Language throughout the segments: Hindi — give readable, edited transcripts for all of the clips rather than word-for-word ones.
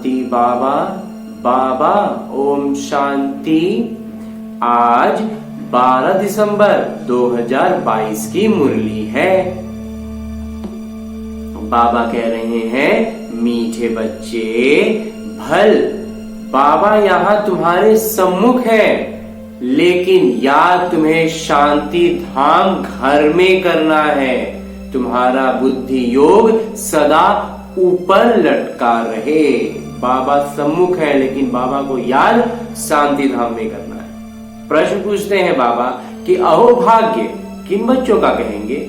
शांति बाबा। बाबा ओम शांति। आज 12 दिसंबर 2022 की मुरली है। बाबा कह रहे हैं, मीठे बच्चे, भल बाबा यहाँ तुम्हारे सम्मुख है, लेकिन याद तुम्हें शांति धाम घर में करना है। तुम्हारा बुद्धि योग सदा ऊपर लटका रहे। बाबा सम्मुख है, लेकिन बाबा को याद शांति धाम में करना है। प्रश्न पूछते हैं बाबा कि अहो भाग्य किन बच्चों का कहेंगे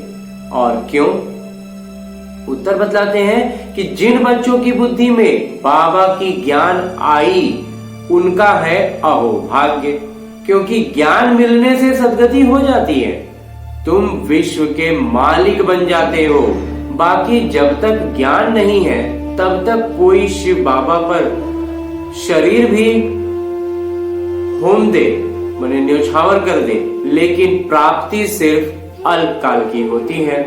और क्यों? उत्तर बतलाते हैं कि जिन बच्चों की बुद्धि में बाबा की ज्ञान आई उनका है अहो भाग्य, क्योंकि ज्ञान मिलने से सद्गति हो जाती है। तुम विश्व के मालिक बन जाते हो। बाकी जब तक ज्ञान नहीं है तब तक कोई शिव बाबा पर शरीर भी होम दे, माने न्यौछावर कर दे, लेकिन प्राप्ति सिर्फ अल्पकाल की होती है।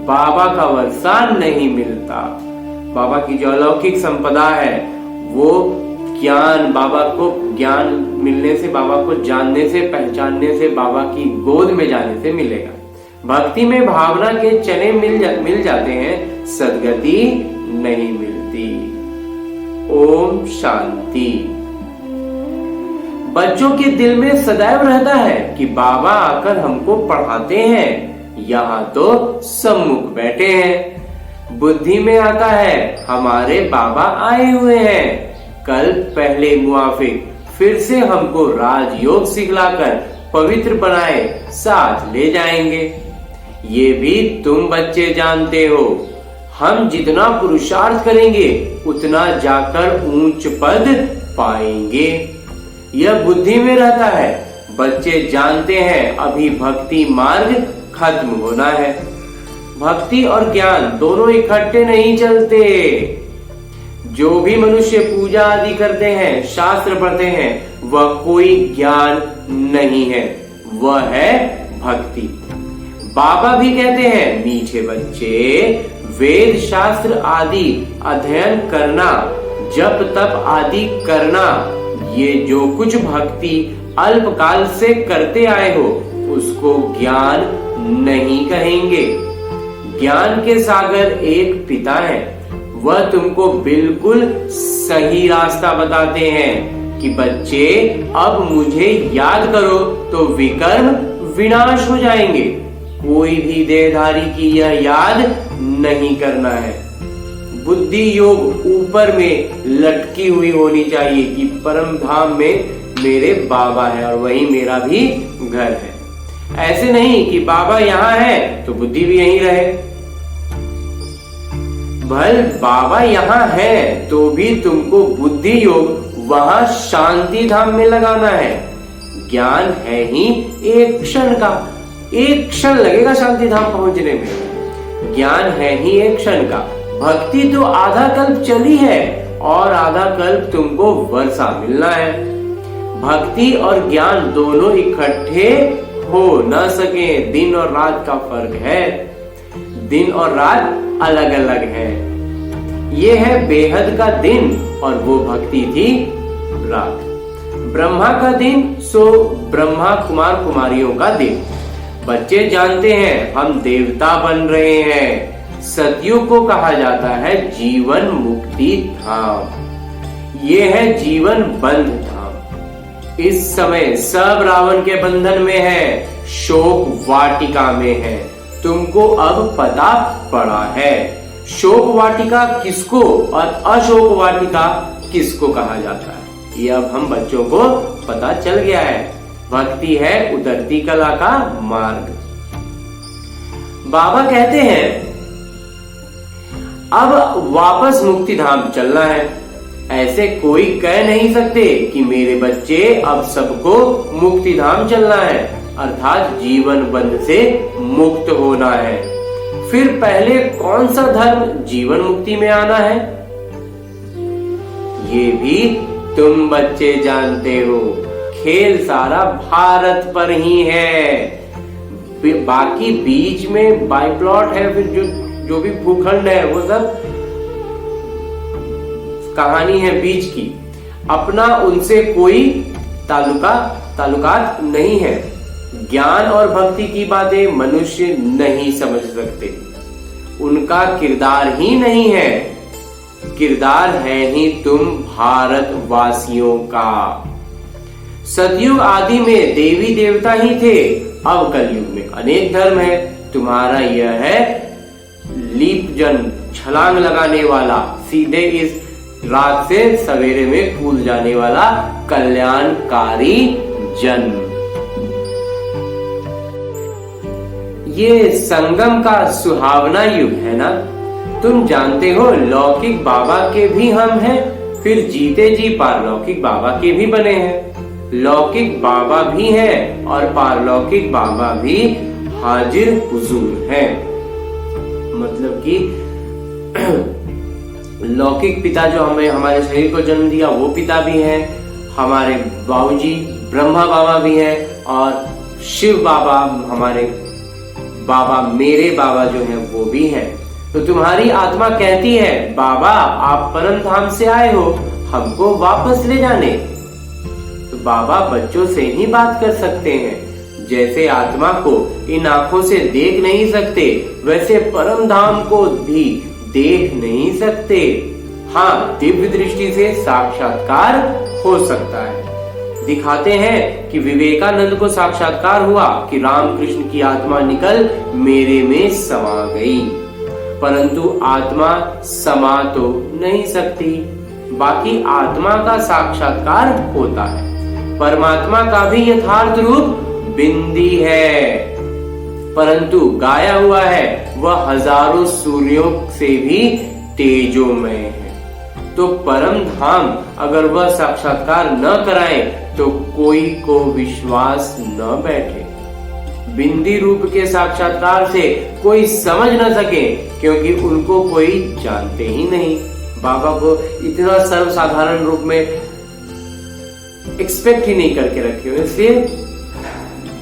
बाबा का वरदान नहीं मिलता। बाबा की जो अलौकिक संपदा है वो ज्ञान, बाबा को ज्ञान मिलने से, बाबा को जानने से, पहचानने से, बाबा की गोद में जाने से मिलेगा। भक्ति में भावना के चने मिल जाते हैं, सद्गति नहीं मिलती। ओम शांति। बच्चों के दिल में सदैव रहता है कि बाबा आकर हमको पढ़ाते हैं, यहाँ तो सम्मुख बैठे हैं। बुद्धि में आता है हमारे बाबा आए हुए हैं, कल पहले मुआफिक फिर से हमको राजयोग सिखलाकर पवित्र बनाए साथ ले जाएंगे। ये भी तुम बच्चे जानते हो। हम जितना पुरुषार्थ करेंगे उतना जाकर ऊंच पद पाएंगे। यह बुद्धि में रहता है। बच्चे जानते हैं अभी भक्ति मार्ग खत्म होना है। भक्ति और ज्ञान दोनों इकट्ठे नहीं चलते। जो भी मनुष्य पूजा आदि करते हैं, शास्त्र पढ़ते हैं, वह कोई ज्ञान नहीं है, वह है भक्ति। बाबा भी कहते हैं, मीठे बच्चे, वेद शास्त्र आदि अध्ययन करना, जप तप आदि करना, ये जो कुछ भक्ति अल्पकाल से करते आए हो उसको ज्ञान नहीं कहेंगे। ज्ञान के सागर एक पिता है, वह तुमको बिल्कुल सही रास्ता बताते हैं कि बच्चे अब मुझे याद करो तो विकर्म विनाश हो जाएंगे। कोई भी देहधारी की यह याद नहीं करना है। बुद्धि योग ऊपर में लटकी हुई होनी चाहिए कि परम धाम में मेरे बाबा है और वही मेरा भी घर है। ऐसे नहीं कि बाबा यहाँ है तो बुद्धि भी यहीं रहे। भल बाबा यहाँ है तो भी तुमको बुद्धि योग वहां शांति धाम में लगाना है। ज्ञान है ही एक क्षण का, एक क्षण लगेगा शांति धाम पहुंचने में। ज्ञान है ही एक क्षण का। भक्ति तो आधा कल्प चली है और आधा कल्प तुमको वर्षा मिलना है। भक्ति और ज्ञान दोनों इकट्ठे हो न सके। दिन और रात का फर्क है। दिन और रात अलग अलग है। ये है बेहद का दिन और वो भक्ति थी रात। ब्रह्मा का दिन सो ब्रह्मा कुमार कुमारियों का दिन। बच्चे जानते हैं हम देवता बन रहे हैं। सतयुग को कहा जाता है जीवन मुक्ति धाम। ये है जीवन बंध धाम। इस समय सब रावण के बंधन में है, शोक वाटिका में है। तुमको अब पता पड़ा है शोक वाटिका किसको और अशोक वाटिका किसको कहा जाता है। ये अब हम बच्चों को पता चल गया है। भक्ति है उतरती कला का मार्ग। बाबा कहते हैं अब वापस मुक्ति धाम चलना है। ऐसे कोई कह नहीं सकते कि मेरे बच्चे अब सबको मुक्ति धाम चलना है, अर्थात जीवन बंध से मुक्त होना है। फिर पहले कौन सा धर्म जीवन मुक्ति में आना है, ये भी तुम बच्चे जानते हो। खेल सारा भारत पर ही है। बाकी बीच में बाइप्लॉट है, फिर जो भी भूखंड है वो सब कहानी है बीच की, अपना उनसे कोई ताल्लुकात नहीं है। ज्ञान और भक्ति की बातें मनुष्य नहीं समझ सकते, उनका किरदार ही नहीं है। किरदार है ही तुम भारतवासियों का। सतयुग आदि में देवी देवता ही थे, अब कलयुग में अनेक धर्म है। तुम्हारा यह है लीप जन, छलांग लगाने वाला, सीधे इस रात से सवेरे में कूद जाने वाला कल्याणकारी जन्म। ये संगम का सुहावना युग है ना। तुम जानते हो लौकिक बाबा के भी हम हैं, फिर जीते जी पारलौकिक बाबा के भी बने हैं। लौकिक बाबा भी हैं और पारलौकिक बाबा भी हाजिर हुजूर हैं। मतलब कि लौकिक पिता जो हमें हमारे शरीर को जन्म दिया वो पिता भी हैं, हमारे बाबूजी ब्रह्मा बाबा भी हैं, और शिव बाबा हमारे बाबा, मेरे बाबा जो हैं वो भी हैं। तो तुम्हारी आत्मा कहती है बाबा आप परम धाम से आए हो, हमको वापस ले जाने। तो बाबा बच्चों से ही बात कर सकते हैं। जैसे आत्मा को इन आंखों से देख नहीं सकते, वैसे परम धाम को भी देख नहीं सकते। हाँ, दिव्य दृष्टि से साक्षात्कार हो सकता है। दिखाते हैं कि विवेकानंद को साक्षात्कार हुआ कि रामकृष्ण की आत्मा निकल मेरे में समा गई, परंतु आत्मा समा तो नहीं सकती। बाकी आत्मा का साक्षात्कार होता है। परमात्मा का भी यथार्थ रूप बिंदी है, परंतु गाया हुआ है वह हजारों सूर्यों से भी तेजोमय है। तो परम धाम अगर वह साक्षात्कार न कराए तो कोई को विश्वास न बैठे। बिंदी रूप के साक्षात्कार से कोई समझ न सके, क्योंकि उनको कोई जानते ही नहीं। बाबा को इतना सर्वसाधारण रूप में एक्सपेक्ट ही नहीं करके रखे हुए, इसलिए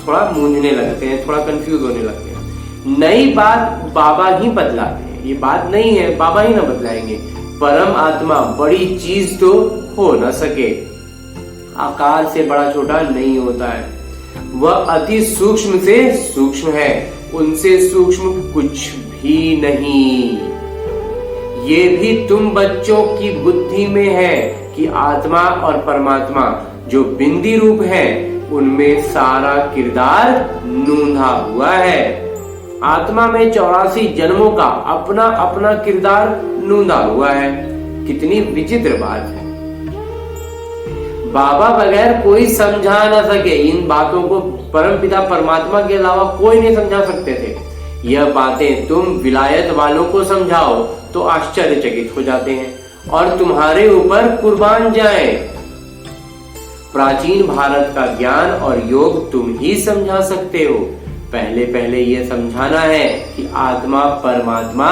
थोड़ा मूंझने लगते हैं, थोड़ा कंफ्यूज होने लगते हैं। नई बात बाबा ही बदलाते हैं, ये बात नहीं है बाबा ही ना बदलाएंगे। परम आत्मा बड़ी चीज तो हो न सके, आकार से बड़ा छोटा नहीं होता है, वह अति सूक्ष्म से सूक्ष्म है, उनसे सूक्ष्म कुछ भी नहीं। ये भी तुम बच्चों की बुद्धि में है कि आत्मा और परमात्मा जो बिंदी रूप है उनमें सारा किरदार नूंधा हुआ है। आत्मा में 84 जन्मों का अपना अपना किरदार नूंधा हुआ है। कितनी विचित्र बात है। बाबा बगैर कोई समझा ना सके इन बातों को, परमपिता परमात्मा के अलावा कोई नहीं समझा सकते थे। यह बातें तुम विलायत वालों को समझाओ तो आश्चर्यचकित हो जाते हैं और तुम्हारे ऊपर कुर्बान जाए। प्राचीन भारत का ज्ञान और योग तुम ही समझा सकते हो। पहले पहले यह समझाना है कि आत्मा परमात्मा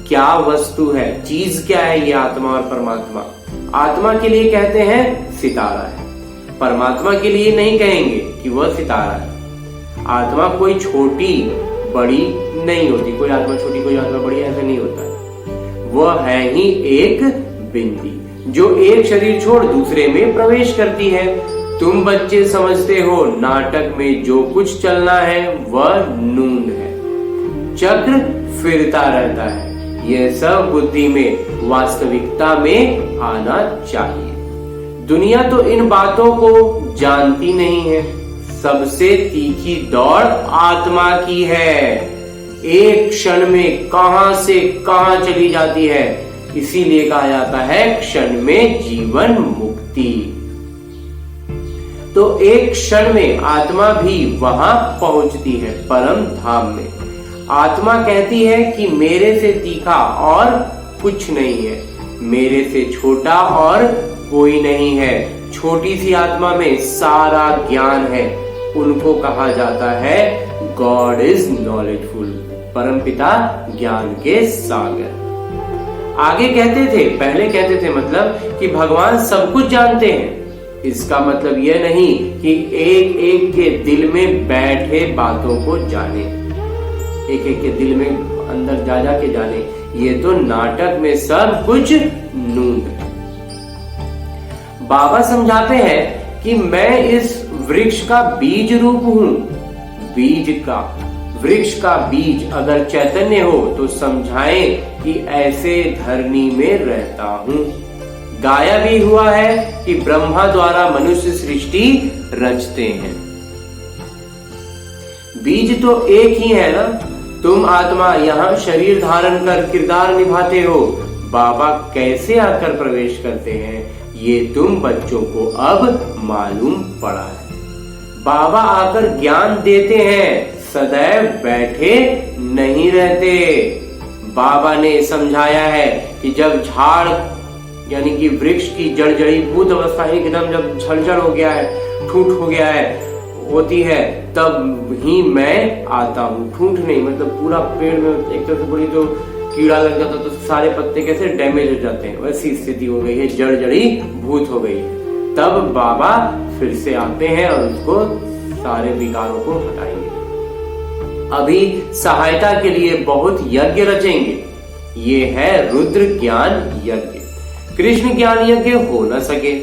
क्या वस्तु है, चीज क्या है ये आत्मा और परमात्मा। आत्मा के लिए कहते हैं सितारा है, परमात्मा के लिए नहीं कहेंगे कि वह सितारा है। आत्मा कोई छोटी बड़ी नहीं होती, कोई आत्मा छोटी कोई आत्मा बड़ी ऐसा नहीं होता है। वह है ही एक बिंदी जो एक शरीर छोड़ दूसरे में प्रवेश करती है। तुम बच्चे समझते हो नाटक में जो कुछ चलना है वह नून है, चक्र फिरता रहता है। यह सब बुद्धि में वास्तविकता में आना चाहिए। दुनिया तो इन बातों को जानती नहीं है। सबसे तीखी दौड़ आत्मा की है, एक क्षण में कहां से कहां चली जाती है। इसीलिए कहा जाता है क्षण में जीवन मुक्ति। तो एक क्षण में आत्मा भी वहां पहुंचती है, परम धाम में। आत्मा कहती है कि मेरे से तीखा और कुछ नहीं है, मेरे से छोटा और कोई नहीं है। छोटी सी आत्मा में सारा ज्ञान है। उनको कहा जाता है गॉड इज नॉलेजफुल, परमपिता ज्ञान के सागर। आगे कहते थे, पहले कहते थे मतलब कि भगवान सब कुछ जानते हैं। इसका मतलब यह नहीं कि एक एक के दिल में बैठे बातों को जाने, एक एक के दिल में अंदर जा जा के जाने। ये तो नाटक में सब कुछ नूंद है। बाबा समझाते हैं कि मैं इस वृक्ष का बीज रूप हूं। वृक्ष का बीज अगर चैतन्य हो तो समझाएं कि ऐसे धरनी में रहता हूं। गाया भी हुआ है कि ब्रह्मा द्वारा मनुष्य सृष्टि रचते हैं। बीज तो एक ही है ना। तुम आत्मा यहाँ शरीर धारण कर किरदार निभाते हो। बाबा कैसे आकर प्रवेश करते हैं ये तुम बच्चों को अब मालूम पड़ा है। बाबा आकर ज्ञान देते हैं, सदैव बैठे नहीं रहते। बाबा ने समझाया है कि जब झाड़ यानी कि वृक्ष की जड़ीभूत अवस्था एकदम जब झलझल हो गया है, ठूठ हो गया है, होती है, तब ही मैं आता हूँ। ठूठ नहीं मतलब पूरा पेड़ में एक तरह से बोली तो कीड़ा लग जाता तो सारे पत्ते कैसे डैमेज हो जाते हैं, वैसी स्थिति हो गई है, जड़ीभूत हो गई। तब बाबा फिर से आते हैं और उसको सारे विकारों को हटाएंगे। अभी सहायता के लिए बहुत यज्ञ रचेंगे। ये है रुद्र ज्ञान यज्ञ। कृष्ण ज्ञान यज्ञ हो न सके।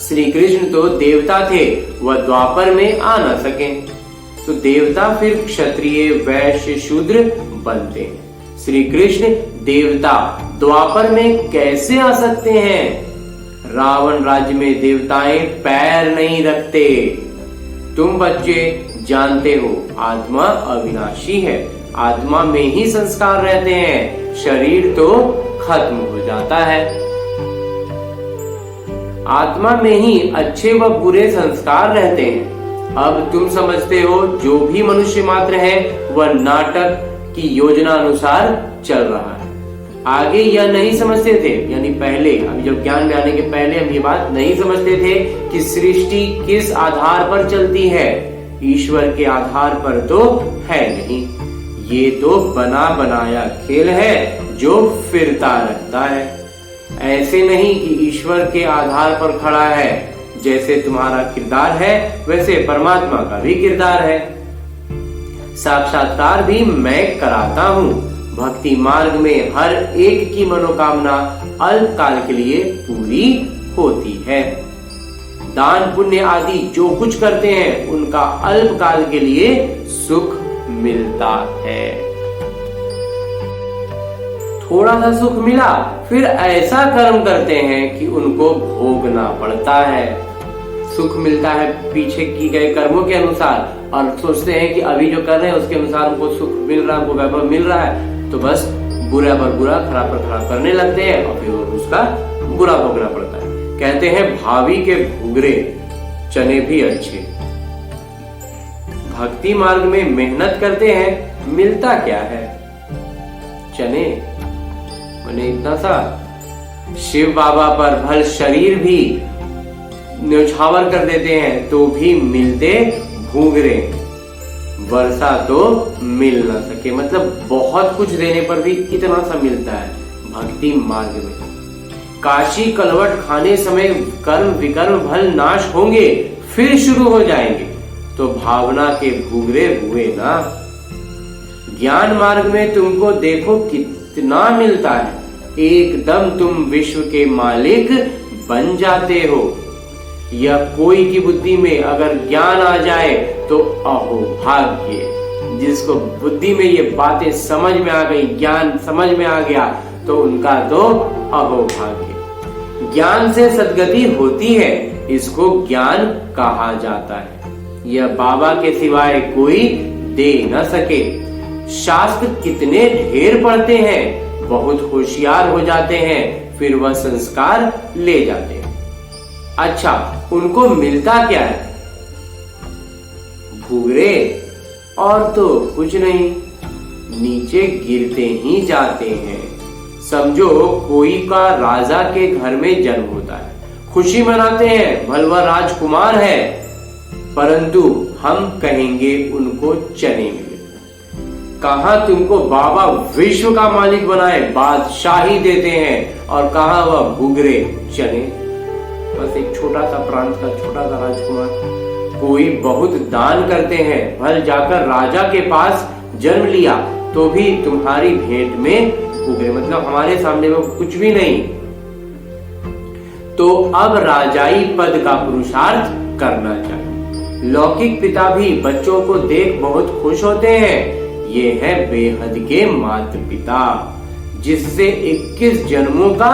श्री कृष्ण तो देवता थे, वह द्वापर में आ न सके, तो देवता फिर क्षत्रिय वैश्य शूद्र बनते हैं। श्री कृष्ण देवता द्वापर में कैसे आ सकते हैं? रावण राज्य में देवताएं पैर नहीं रखते। तुम बच्चे जानते हो आत्मा अविनाशी है, आत्मा में ही संस्कार रहते हैं, शरीर तो खत्म हो जाता है। आत्मा में ही अच्छे व बुरे संस्कार रहते हैं। अब तुम समझते हो जो भी मनुष्य मात्र है वह नाटक की योजना अनुसार चल रहा है। आगे यह नहीं समझते थे, यानी पहले अभी जब ज्ञान में आने के पहले हम ये बात नहीं समझते थे कि सृष्टि किस आधार पर चलती है। ईश्वर के आधार पर तो है नहीं, ये तो बना बनाया खेल है जो फिरता रहता है। ऐसे नहीं कि ईश्वर के आधार पर खड़ा है। जैसे तुम्हारा किरदार है वैसे परमात्मा का भी किरदार है। साक्षात्कार भी मैं कराता हूँ। भक्ति मार्ग में हर एक की मनोकामना अल्पकाल के लिए पूरी होती है। दान पुण्य आदि जो कुछ करते हैं उनका अल्पकाल के लिए सुख मिलता है। थोड़ा सा सुख मिला फिर ऐसा कर्म करते हैं कि उनको भोगना पड़ता है। सुख मिलता है पीछे की गए कर्मों के अनुसार और सोचते हैं कि अभी जो कर रहे हैं उसके अनुसार हमको सुख मिल रहा है, हमको वैभव मिल रहा है, तो बस बुरा पर बुरा खराब पर खराब करने लगते हैं और फिर उसका बुरा भोगना पड़ता है। कहते हैं भावी के भूगरे चने भी अच्छे। भक्ति मार्ग में मेहनत करते हैं, मिलता क्या है? चने मैंने इतना सा। शिव बाबा पर भल शरीर भी न्यौछावर कर देते हैं तो भी मिलते भूगरे। वर्षा तो मिल ना सके, मतलब बहुत कुछ देने पर भी इतना सा मिलता है भक्ति मार्ग में। काशी कलवट खाने समय कर्म विकर्म भल नाश होंगे फिर शुरू हो जाएंगे, तो भावना के भूगरे हुए ना। ज्ञान मार्ग में तुमको देखो कितना मिलता है, एकदम तुम विश्व के मालिक बन जाते हो। यह कोई की बुद्धि में अगर ज्ञान आ जाए तो अहो भाग्य। जिसको बुद्धि में ये बातें समझ में आ गई, ज्ञान समझ में आ गया, तो उनका तो अहो भाग्य। ज्ञान से सद्गति होती है, इसको ज्ञान कहा जाता है। यह बाबा के सिवाय कोई दे न सके। शास्त्र कितने ढेर पढ़ते हैं, बहुत होशियार हो जाते हैं, फिर वह संस्कार ले जाते हैं। अच्छा, उनको मिलता क्या है? भूगरे और तो कुछ नहीं, नीचे गिरते ही जाते हैं। समझो कोई का राजा के घर में जन्म होता है, खुशी मनाते हैं, भलवा राजकुमार है, परंतु हम कहेंगे उनको चने मिले। कहां तुमको बाबा विश्व का मालिक बनाए, बादशाही देते हैं, और कहां वह भूगरे चने, बस एक छोटा सा प्रांत का छोटा सा राजकुमार। कोई बहुत दान करते हैं, भल जाकर राजा के पास जन्म लिया तो भी तुम्हारी भेंट में भूगरे, मतलब हमारे सामने वो कुछ भी नहीं। तो अब राजाई पद का पुरुषार्थ करना चाहिए। लौकिक पिता भी बच्चों को देख बहुत खुश होते हैं। ये है बेहद के माता पिता, जिससे 21 जन्मों का,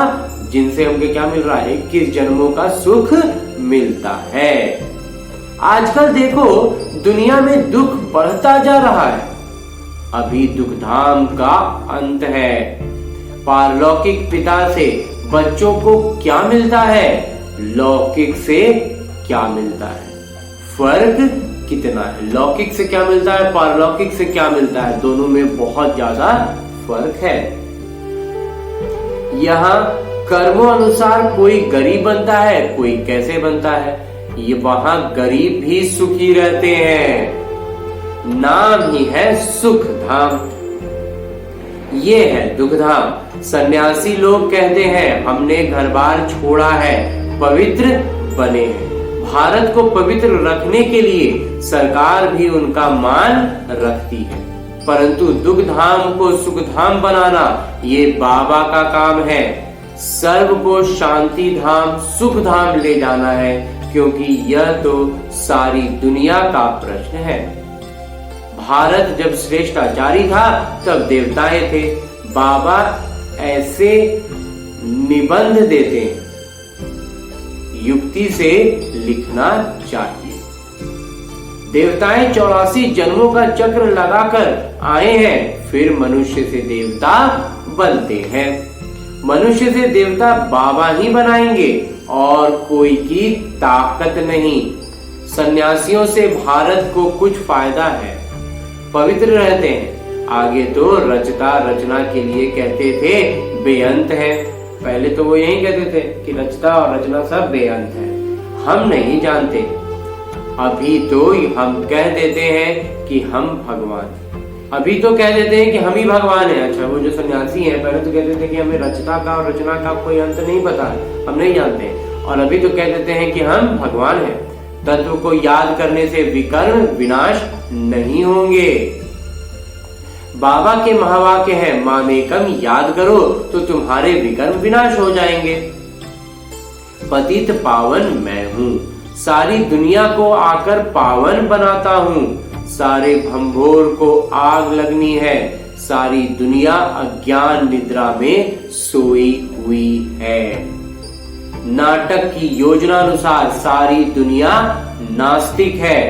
जिनसे हमको क्या मिल रहा है, 21 जन्मों का सुख मिलता है। आजकल देखो दुनिया में दुख बढ़ता जा रहा है। अभी दुख धाम का अंत है। पारलौकिक पिता से बच्चों को क्या मिलता है, लौकिक से क्या मिलता है, फर्क कितना है। लौकिक से क्या मिलता है, पारलौकिक से क्या मिलता है, दोनों में बहुत ज्यादा फर्क है। यहाँ कर्मों अनुसार कोई गरीब बनता है, कोई कैसे बनता है। ये वहां गरीब भी सुखी रहते हैं। नाम ही है सुख धाम, ये है दुख धाम। सन्यासी लोग कहते हैं हमने घर बार छोड़ा है, पवित्र बने हैं। भारत को पवित्र रखने के लिए सरकार भी उनका मान रखती है, परंतु दुख धाम को सुख धाम बनाना ये बाबा का काम है। सर्व को शांति धाम सुख धाम ले जाना है, क्योंकि यह तो सारी दुनिया का प्रश्न है। भारत जब श्रेष्ठाचारी था तब देवताएं थे। बाबा ऐसे निबंध देते हैं, युक्ति से लिखना चाहिए। देवताएं 84 जन्मों का चक्र लगाकर आए हैं, फिर मनुष्य से देवता बनते हैं। मनुष्य से देवता बाबा ही बनाएंगे और कोई की ताकत नहीं। सन्यासियों से भारत को कुछ फायदा है, पवित्र रहते हैं। आगे तो रचता रचना के लिए कहते थे बेअंत है। पहले तो वो यही कहते थे कि रचता और रचना सब बेअंत है, हम नहीं जानते। अभी तो हम कह देते हैं कि हम भगवान, अभी तो कह देते हैं कि हम ही भगवान हैं। अच्छा, वो जो सन्यासी हैं पहले तो कहते थे कि हमें रचता का और रचना का कोई अंत नहीं पता है, हम नहीं जानते, और अभी तो कह देते हैं कि हम भगवान हैं। तत्व को याद करने से विकर्म विनाश नहीं होंगे। बाबा के महावाक्य है, मामेकम याद करो तो तुम्हारे विकर्म विनाश हो जाएंगे। पतित पावन मैं हूँ, सारी दुनिया को आकर पावन बनाता हूँ। सारे भंभोर को आग लगनी है, सारी दुनिया अज्ञान निद्रा में सोई हुई है। नाटक की योजना अनुसार सारी दुनिया नास्तिक है।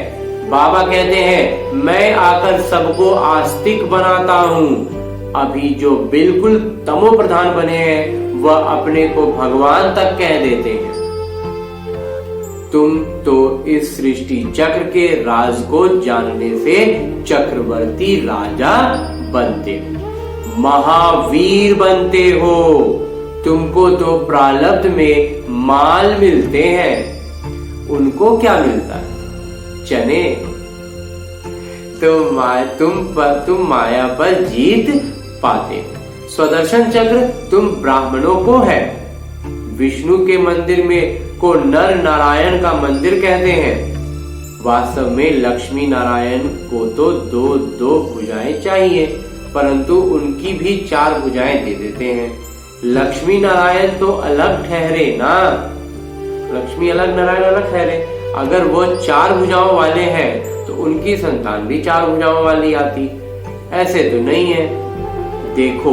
बाबा कहते हैं मैं आकर सबको आस्तिक बनाता हूँ। अभी जो बिल्कुल तमो प्रधान बने हैं वह अपने को भगवान तक कह देते हैं। तुम तो इस सृष्टि चक्र के राज को जानने से चक्रवर्ती राजा बनते हो, महावीर बनते हो। तुमको तो प्रारब्ध में माल मिलते हैं, उनको क्या मिलता है, चने। तुम माया पर जीत पाते हो। स्वदर्शन चक्र तुम ब्राह्मणों को है। विष्णु के मंदिर में को नर नारायण का मंदिर कहते हैं। वास्तव में लक्ष्मी नारायण को तो दो दो भुजाएं चाहिए, परंतु उनकी भी 4 भुजाएं दे देते हैं। लक्ष्मी नारायण तो अलग ठहरे ना, लक्ष्मी अलग नारायण अलग ठहरे। अगर वो 4 भुजाओं वाले हैं तो उनकी संतान भी 4 भुजाओं वाली आती, ऐसे तो नहीं है। देखो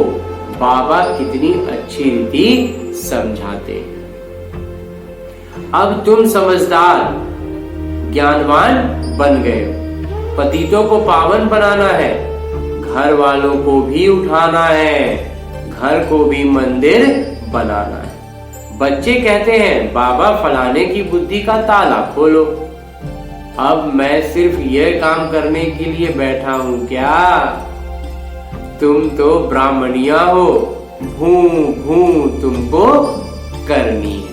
बाबा कितनी अच्छी रीति समझाते हैं। अब तुम समझदार ज्ञानवान बन गए हो। पतितों को पावन बनाना है, घर वालों को भी उठाना है, घर को भी मंदिर बनाना है। बच्चे कहते हैं बाबा फलाने की बुद्धि का ताला खोलो। अब मैं सिर्फ यह काम करने के लिए बैठा हूं क्या? तुम तो ब्राह्मणिया हो, भू भू तुमको करनी है।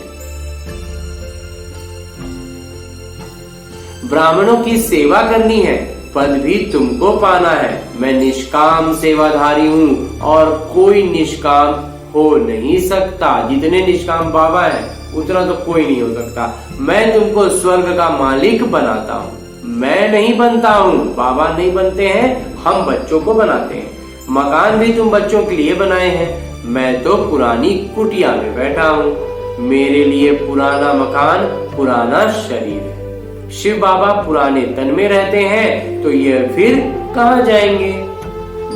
ब्राह्मणों की सेवा करनी है, पद भी तुमको पाना है। मैं निष्काम सेवाधारी हूँ और कोई निष्काम हो नहीं सकता। जितने निष्काम बाबा है उतना तो कोई नहीं हो सकता। मैं तुमको स्वर्ग का मालिक बनाता हूँ, मैं नहीं बनता हूँ। बाबा नहीं बनते हैं, हम बच्चों को बनाते हैं। मकान भी तुम बच्चों के लिए बनाए हैं, मैं तो पुरानी कुटिया में बैठा हूँ। मेरे लिए पुराना मकान पुराना शरीर है। शिव बाबा पुराने तन में रहते हैं तो यह फिर कहाँ जाएंगे?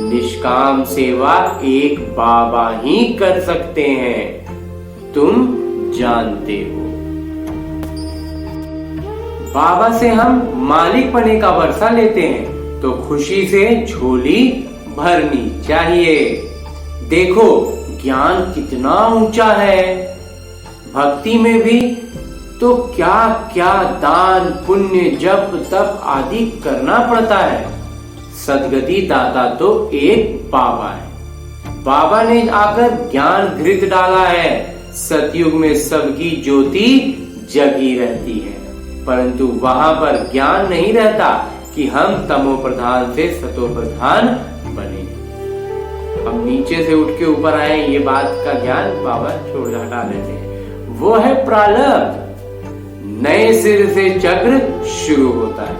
निष्काम सेवा एक बाबा ही कर सकते हैं, तुम जानते हो। बाबा से हम मालिक बने का वर्षा लेते हैं तो खुशी से झोली भरनी चाहिए। देखो ज्ञान कितना ऊंचा है। भक्ति में भी तो क्या क्या दान पुण्य जप तप आदि करना पड़ता है। सदगति दाता तो एक बाबा है। बाबा ने आकर ज्ञान घृत डाला है। सतयुग में सबकी ज्योति जगी रहती है, परंतु वहां पर ज्ञान नहीं रहता कि हम तमो प्रधान से सतो प्रधान बने। हम नीचे से उठ के ऊपर आए, ये बात का ज्ञान बाबा छोड़ हटा देते हैं। वो है प्रारब्ध। नए सिर से चक्र शुरू होता है।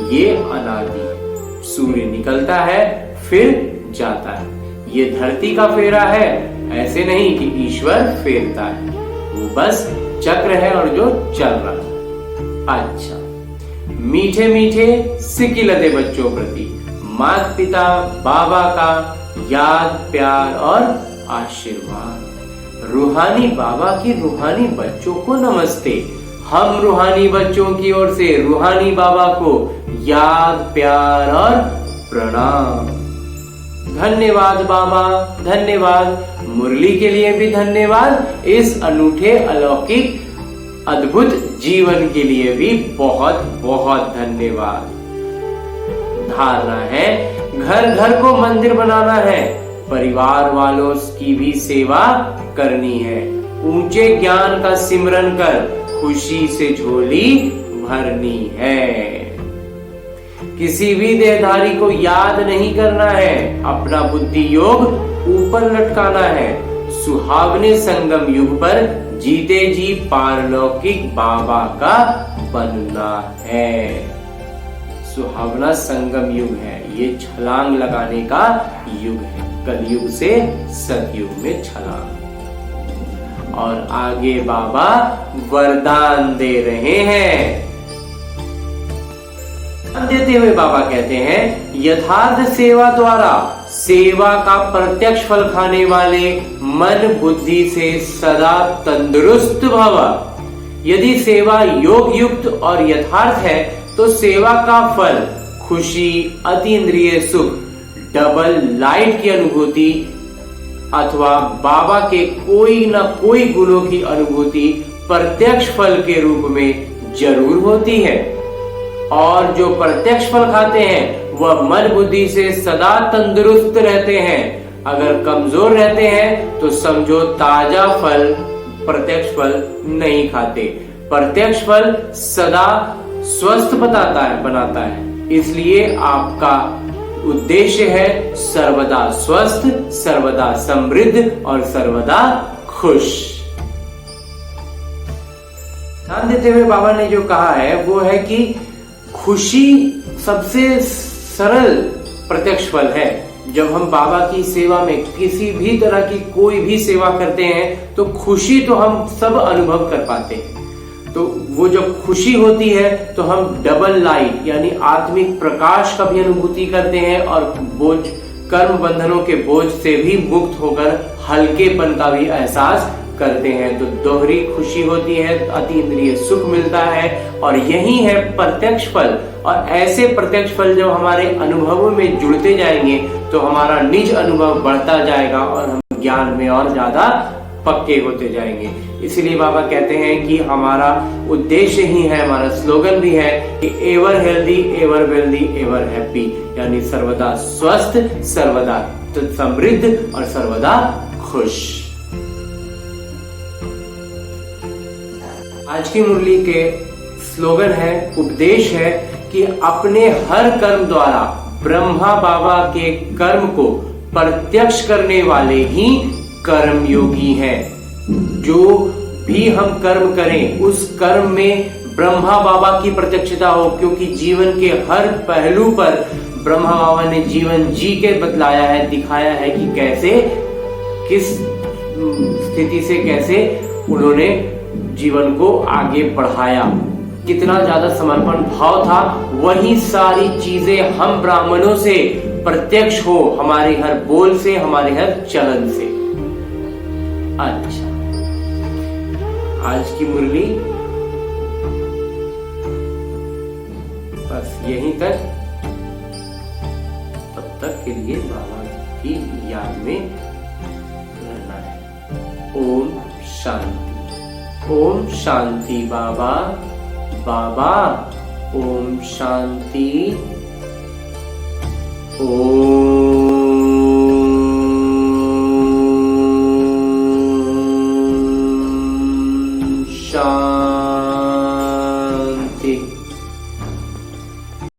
ये अनादि है। सूर्य निकलता है फिर जाता है। ये धरती का फेरा है, ऐसे नहीं कि ईश्वर फेरता है। वो बस चक्र है और जो चल रहा है। अच्छा, मीठे मीठे सिकिलते बच्चों प्रति माता पिता बाबा का याद प्यार और आशीर्वाद। रूहानी बाबा की रूहानी बच्चों को नमस्ते। हम रूहानी बच्चों की ओर से रूहानी बाबा को याद प्यार और प्रणाम। धन्यवाद बाबा, धन्यवाद। मुरली के लिए भी धन्यवाद। इस अनूठे अलौकिक अद्भुत जीवन के लिए भी बहुत बहुत धन्यवाद। धारणा है, घर घर को मंदिर बनाना है। परिवार वालों की भी सेवा करनी है। ऊंचे ज्ञान का सिमरन कर खुशी से झोली भरनी है। किसी भी देहधारी को याद नहीं करना है। अपना बुद्धि योग ऊपर लटकाना है। सुहावने संगम युग पर जीते जी पारलौकिक बाबा का बनना है। सुहावना संगम युग है। ये छलांग लगाने का युग है। कलयुग से सतयुग में छलांग। और आगे बाबा वरदान दे रहे हैं। देते हुए बाबा कहते हैं, यथार्थ सेवा द्वारा सेवा का प्रत्यक्ष फल खाने वाले मन बुद्धि से सदा तंदुरुस्त भव। यदि सेवा योग युक्त और यथार्थ है तो सेवा का फल खुशी, अतीन्द्रिय सुख, डबल लाइट की अनुभूति अथवा बाबा के कोई न कोई गुणों की अनुभूति प्रत्यक्ष फल के रूप में जरूर होती है। और जो प्रत्यक्ष फल खाते हैं वह मन बुद्धि से सदा तंदुरुस्त रहते हैं। अगर कमजोर रहते हैं तो समझो ताजा फल प्रत्यक्ष फल नहीं खाते। प्रत्यक्ष फल सदा स्वस्थ बनाता है। इसलिए आपका उद्देश्य है सर्वदा स्वस्थ, सर्वदा समृद्ध और सर्वदा खुश। ध्यान देते हुए बाबा ने जो कहा है वो है कि खुशी सबसे सरल प्रत्यक्ष फल है। जब हम बाबा की सेवा में किसी भी तरह की कोई भी सेवा करते हैं तो खुशी तो हम सब अनुभव कर पाते हैं। तो वो जब खुशी होती है तो हम डबल लाइट यानी आत्मिक प्रकाश का भी अनुभूति करते हैं और बोझ कर्म बंधनों के बोझ से भी मुक्त होकर हल्केपन का भी एहसास करते हैं। तो दोहरी खुशी होती है, अतीन्द्रिय सुख मिलता है और यही है प्रत्यक्ष फल। और ऐसे प्रत्यक्ष फल जब हमारे अनुभवों में जुड़ते जाएंगे तो हमारा निज अनुभव बढ़ता जाएगा और हम ज्ञान में और ज्यादा पक्के होते जाएंगे। इसलिए बाबा कहते हैं कि हमारा उद्देश्य ही है, हमारा स्लोगन भी है कि ever healthy, ever wealthy, ever happy, यानी सर्वदा स्वस्थ, सर्वदा समृद्ध और सर्वदा खुश। आज की मुरली के स्लोगन है, उपदेश है कि अपने हर कर्म द्वारा ब्रह्मा बाबा के कर्म को प्रत्यक्ष करने वाले ही कर्म योगी हैं। जो भी हम कर्म करें उस कर्म में ब्रह्मा बाबा की प्रत्यक्षता हो, क्योंकि जीवन के हर पहलू पर ब्रह्मा बाबा ने जीवन जी के बतलाया है, दिखाया है कि कैसे किस स्थिति से कैसे उन्होंने जीवन को आगे बढ़ाया। कितना ज्यादा समर्पण भाव था। वही सारी चीजें हम ब्राह्मणों से प्रत्यक्ष हो, हमारे हर बोल से, हमारे हर चलन से। अच्छा, आज की मुरली बस यहीं तक। तब तक के लिए बाबा की याद में रहना है। ओम शांति। ओम शांति बाबा। बाबा ओम शांति। ओम